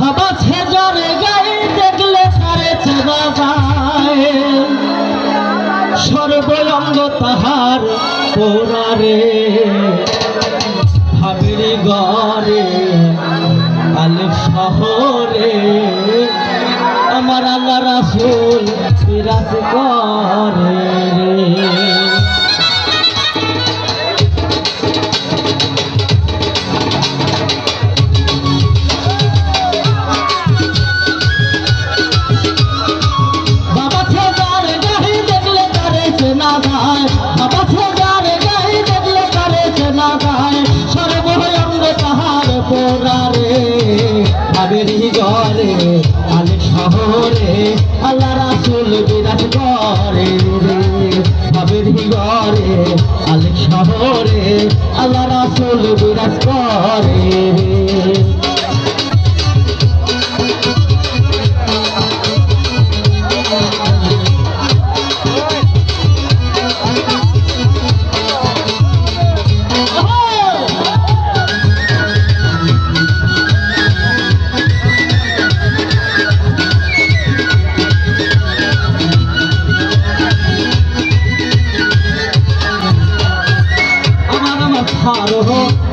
ভাবা ছেজরে গায়ে দেখলে তারে চেনা যায় সর্বঙ্গ তাহার পোড়ারে ভাবের গড়ে আলেক শহরে আমার আল্লাহ রাসূল বিরাজ করে ভাবের ঘরে আলেক শহরে আল্লাহ রাসূল বিরাজ করে ভাবের ঘরে আলেক শহরে আল্লাহ রাসূল বিরাজ করে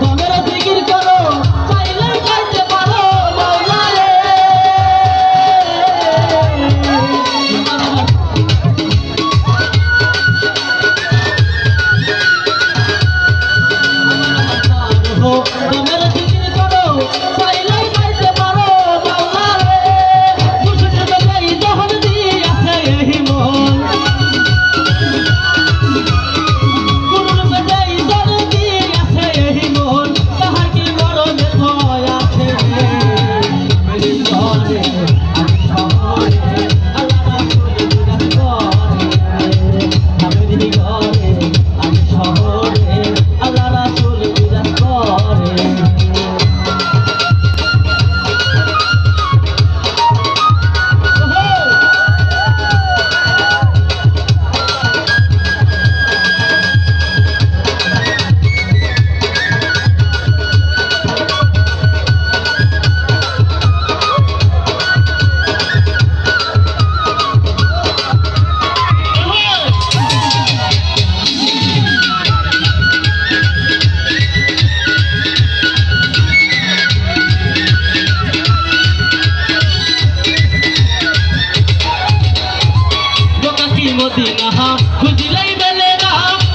তোমরা জিকির করো চাইলে গাইতে পারো মাওলা রে তোমরা জিকির করো চাইলে গাইতে পারো মাওলা রে মুর্শিদ গাই দহন দিয়াছে এই মন মদিনা খুঁজলেই মেলে না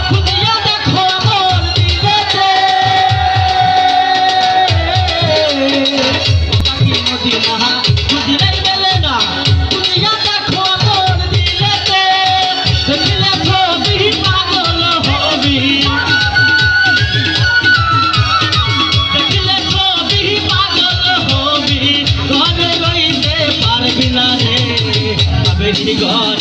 খুঁজিয়া দেখো আমার দিলেতে মদিনা খুঁজলেই মেলে না খুঁজিয়া দেখো আমার দিলেতে দেখিলে ছবি পাগল হবি দেখিলে ছবি পাগল হবি ঘরে রইতে পারবি না রে বেশি ঘর